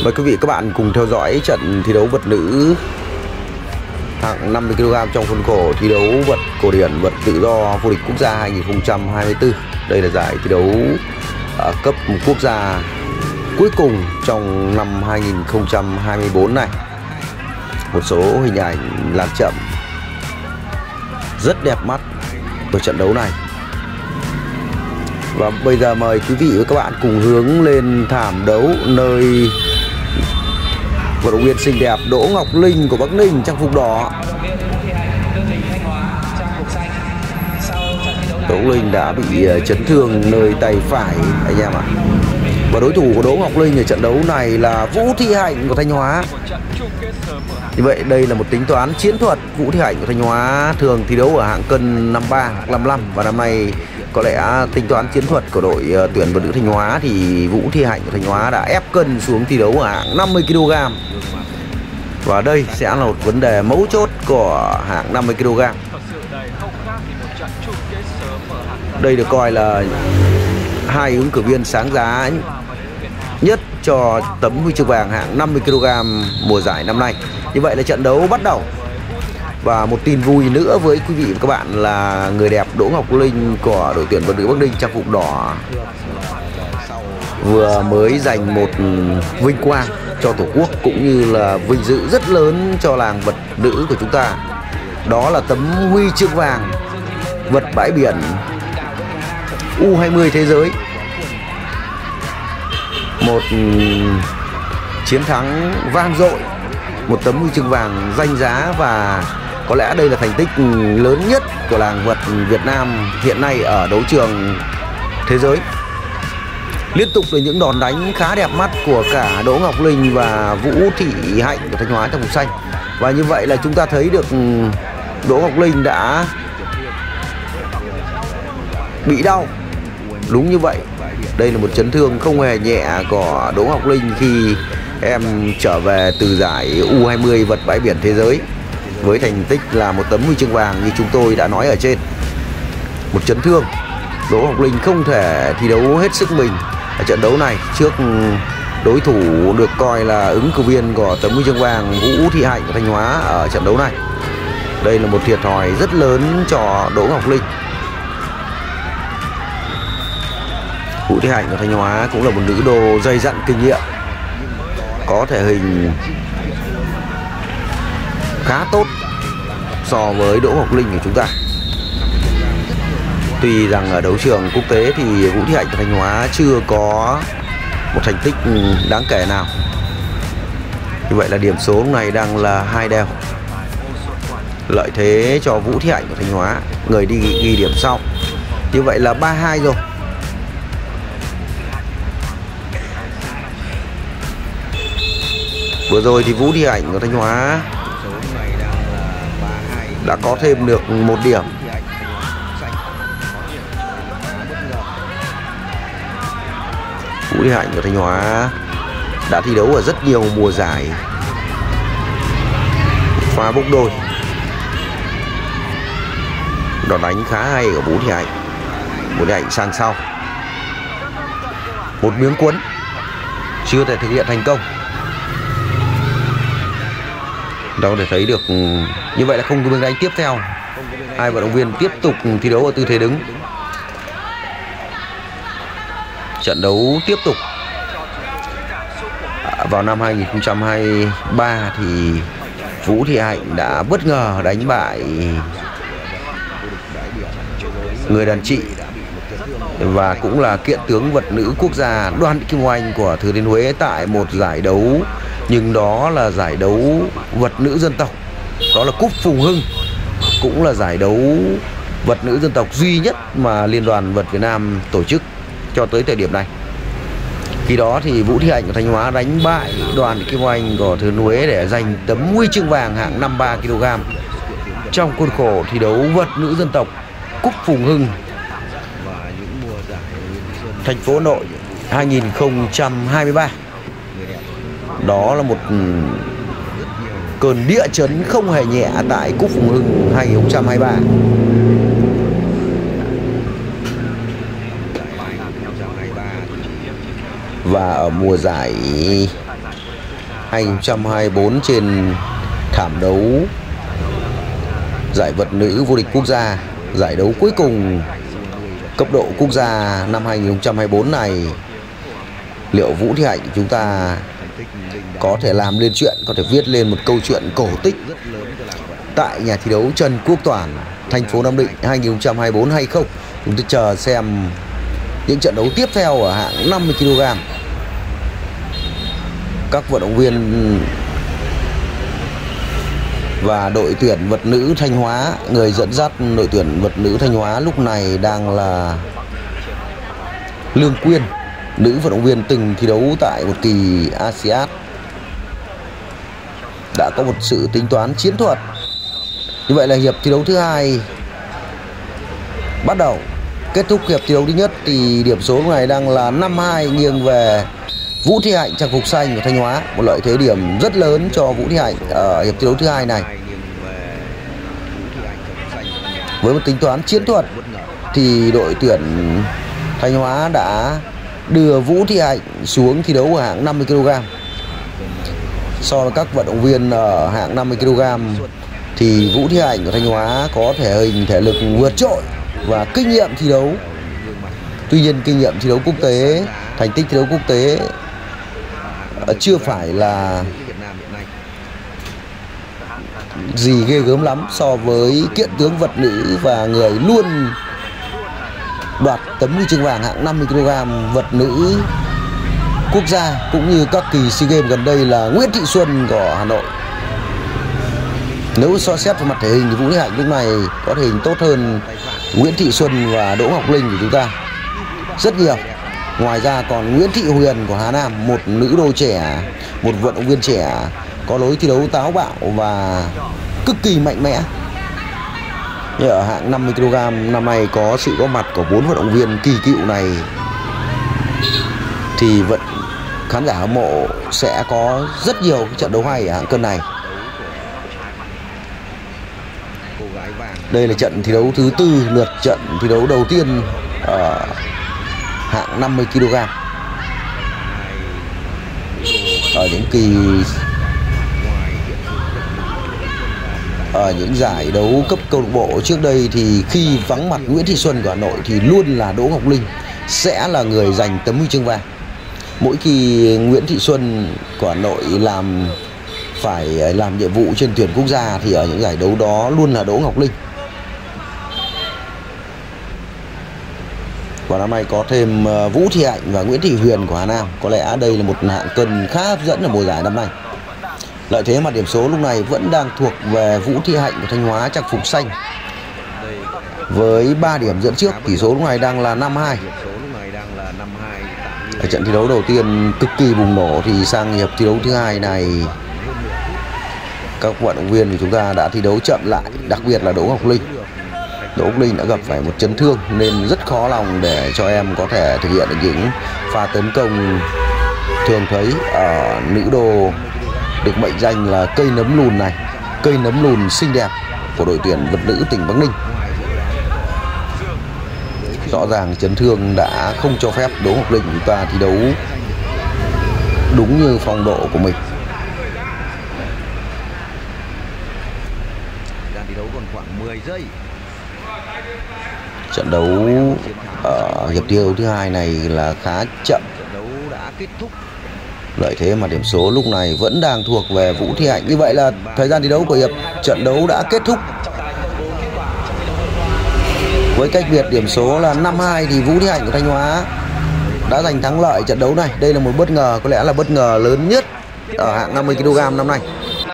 Mời quý vị các bạn cùng theo dõi trận thi đấu vật nữ hạng 50 kg trong khuôn khổ thi đấu vật cổ điển vật tự do vô địch quốc gia 2024. Đây là giải thi đấu cấp quốc gia cuối cùng trong năm 2024 này. Một số hình ảnh làm chậm rất đẹp mắt của trận đấu này. Và bây giờ mời quý vị và các bạn cùng hướng lên thảm đấu nơi vận động viên xinh đẹp Đỗ Ngọc Linh của Bắc Ninh trang phục đỏ. Đỗ Linh đã bị chấn thương nơi tay phải anh em ạ. Và đối thủ của Đỗ Ngọc Linh ở trận đấu này là Vũ Thị Hạnh của Thanh Hóa. Như vậy đây là một tính toán chiến thuật. Vũ Thị Hạnh của Thanh Hóa thường thi đấu ở hạng cân 53 hoặc 55, và năm nay có lẽ tính toán chiến thuật của đội tuyển vật nữ Thanh Hóa thì Vũ Thị Hạnh của Thanh Hóa đã ép cân xuống thi đấu ở hạng 50 kg. Và đây sẽ là một vấn đề mấu chốt của hạng 50 kg. Đây được coi là hai ứng cử viên sáng giá nhất cho tấm huy chương vàng hạng 50 kg mùa giải năm nay. Như vậy là trận đấu bắt đầu. Và một tin vui nữa với quý vị và các bạn là người đẹp Đỗ Ngọc Linh của đội tuyển vật nữ Bắc Ninh trang phục đỏ vừa mới giành một vinh quang cho Tổ quốc, cũng như là vinh dự rất lớn cho làng vật nữ của chúng ta. Đó là tấm huy chương vàng vật bãi biển U20 thế giới. Một chiến thắng vang dội, một tấm huy chương vàng danh giá, và có lẽ đây là thành tích lớn nhất của làng vật Việt Nam hiện nay ở đấu trường thế giới. Liên tục là những đòn đánh khá đẹp mắt của cả Đỗ Ngọc Linh và Vũ Thị Hạnh của Thanh Hóa trong vùng xanh. Và như vậy là chúng ta thấy được Đỗ Ngọc Linh đã bị đau. Đúng như vậy, đây là một chấn thương không hề nhẹ của Đỗ Ngọc Linh khi em trở về từ giải U20 vật bãi biển thế giới với thành tích là một tấm huy chương vàng như chúng tôi đã nói ở trên. Một chấn thương, Đỗ Ngọc Linh không thể thi đấu hết sức mình ở trận đấu này trước đối thủ được coi là ứng cử viên của tấm huy chương vàng Vũ Thị Hạnh của Thanh Hóa ở trận đấu này. Đây là một thiệt thòi rất lớn cho Đỗ Ngọc Linh. Vũ Thị Hạnh của Thanh Hóa cũng là một nữ đô dày dặn kinh nghiệm, có thể hình khá tốt so với Đỗ Ngọc Linh của chúng ta. Tuy rằng ở đấu trường quốc tế thì Vũ Thị Hạnh của Thanh Hóa chưa có một thành tích đáng kể nào. Như vậy là điểm số lúc này đang là 2-2, lợi thế cho Vũ Thị Hạnh của Thanh Hóa, người đi ghi điểm sau. Như vậy là 3-2 rồi. Vừa rồi thì Vũ Thị Hạnh của Thanh Hóa đã có thêm được một điểm. Vũ Thị Hạnh của Thanh Hóa đã thi đấu ở rất nhiều mùa giải. Pha bốc đôi, đòn đánh khá hay của Vũ Thị Hạnh. Vũ Thị Hạnh sang sau, một miếng cuốn chưa thể thực hiện thành công. Đó có thể thấy được như vậy là không có miếng đánh tiếp theo. Hai vận động viên tiếp tục thi đấu ở tư thế đứng. Trận đấu tiếp tục. Vào năm 2023 thì Vũ Thị Hạnh đã bất ngờ đánh bại người đàn chị và cũng là kiện tướng vật nữ quốc gia Đoàn Thị Kim Oanh của Thừa Thiên Huế tại một giải đấu, nhưng đó là giải đấu vật nữ dân tộc, đó là Cúp Phùng Hưng, cũng là giải đấu vật nữ dân tộc duy nhất mà Liên đoàn Vật Việt Nam tổ chức cho tới thời điểm này. Khi đó thì Vũ Thị Hạnh của Thanh Hóa đánh bại Đoàn Thị Kim Oanh của Thừa Thiên Huế để giành tấm huy chương vàng hạng 53 kg trong khuôn khổ thi đấu vật nữ dân tộc Cúp Phùng Hưng thành phố Hà Nội 2023. Đó là một cơn địa chấn không hề nhẹ tại Cúp Phùng Hưng 2023. Và ở mùa giải 2024 trên thảm đấu giải vật nữ vô địch quốc gia, giải đấu cuối cùng cấp độ quốc gia năm 2024 này. Liệu Vũ Thị Hạnh chúng ta có thể làm lên chuyện, có thể viết lên một câu chuyện cổ tích tại nhà thi đấu Trần Quốc Toản, thành phố Nam Định 2024 hay không? Chúng ta chờ xem những trận đấu tiếp theo ở hạng 50 kg. Các vận động viên và đội tuyển vật nữ Thanh Hóa, người dẫn dắt đội tuyển vật nữ Thanh Hóa lúc này đang là Lương Quyên, nữ vận động viên từng thi đấu tại một kỳ ASEAN, đã có một sự tính toán chiến thuật. Như vậy là hiệp thi đấu thứ hai bắt đầu. Kết thúc hiệp thi đấu thứ nhất thì điểm số lúc này đang là 5-2 nghiêng về Vũ Thị Hạnh trang phục xanh của Thanh Hóa. Một lợi thế điểm rất lớn cho Vũ Thị Hạnh ở hiệp thi đấu thứ hai này. Với một tính toán chiến thuật thì đội tuyển Thanh Hóa đã đưa Vũ Thị Hạnh xuống thi đấu ở hạng 50 kg. So với các vận động viên ở hạng 50 kg thì Vũ Thị Hạnh của Thanh Hóa có thể hình thể lực vượt trội và kinh nghiệm thi đấu. Tuy nhiên kinh nghiệm thi đấu quốc tế, thành tích thi đấu quốc tế chưa phải là gì ghê gớm lắm so với kiện tướng vật nữ và người luôn đoạt tấm huy chương vàng hạng 50 kg vật nữ quốc gia cũng như các kỳ SEA Games gần đây là Nguyễn Thị Xuân của Hà Nội. Nếu so xét về mặt thể hình thì Vũ Thị Hạnh lúc này có thể hình tốt hơn Nguyễn Thị Xuân và Đỗ Ngọc Linh của chúng ta rất nhiều. Ngoài ra còn Nguyễn Thị Huyền của Hà Nam, một nữ đô trẻ, một vận động viên trẻ có lối thi đấu táo bạo và cực kỳ mạnh mẽ. Như ở hạng 50 kg năm nay có sự góp mặt của 4 vận động viên kỳ cựu này thì khán giả hâm mộ sẽ có rất nhiều cái trận đấu hay ở hạng cân này. Đây là trận thi đấu thứ tư, lượt trận thi đấu đầu tiên ở hạng 50 kg. Ở những giải đấu cấp câu lạc bộ trước đây thì khi vắng mặt Nguyễn Thị Xuân của Hà Nội thì luôn là Đỗ Ngọc Linh sẽ là người giành tấm huy chương vàng. Mỗi khi Nguyễn Thị Xuân của Hà Nội phải làm nhiệm vụ trên tuyển quốc gia thì ở những giải đấu đó luôn là Đỗ Ngọc Linh. Và năm nay có thêm Vũ Thị Hạnh và Nguyễn Thị Huyền của Hà Nam. Có lẽ đây là một hạng cân khá hấp dẫn ở mùa giải năm nay. Lợi thế mặt điểm số lúc này vẫn đang thuộc về Vũ Thị Hạnh của Thanh Hóa trang phục xanh với 3 điểm dẫn trước. Tỷ số lúc này đang là 5-2. Ở trận thi đấu đầu tiên cực kỳ bùng nổ thì sang hiệp thi đấu thứ hai này các vận động viên của chúng ta đã thi đấu chậm lại, đặc biệt là Đỗ Ngọc Linh. Đỗ Ngọc Linh đã gặp phải một chấn thương nên rất khó lòng để cho em có thể thực hiện được những pha tấn công thường thấy ở nữ đô được mệnh danh là cây nấm lùn này, cây nấm lùn xinh đẹp của đội tuyển vật nữ tỉnh Bắc Ninh. Rõ ràng chấn thương đã không cho phép Đỗ Ngọc Linh chúng ta thi đấu đúng như phong độ của mình. Trận đấu ở hiệp thi đấu thứ hai này là khá chậm. Lợi thế mà điểm số lúc này vẫn đang thuộc về Vũ Thị Hạnh. Như vậy là thời gian thi đấu của hiệp trận đấu đã kết thúc. Với cách biệt điểm số là 5-2 thì Vũ Thị Hạnh của Thanh Hóa đã giành thắng lợi trận đấu này. Đây là một bất ngờ, có lẽ là bất ngờ lớn nhất ở hạng 50 kg năm nay.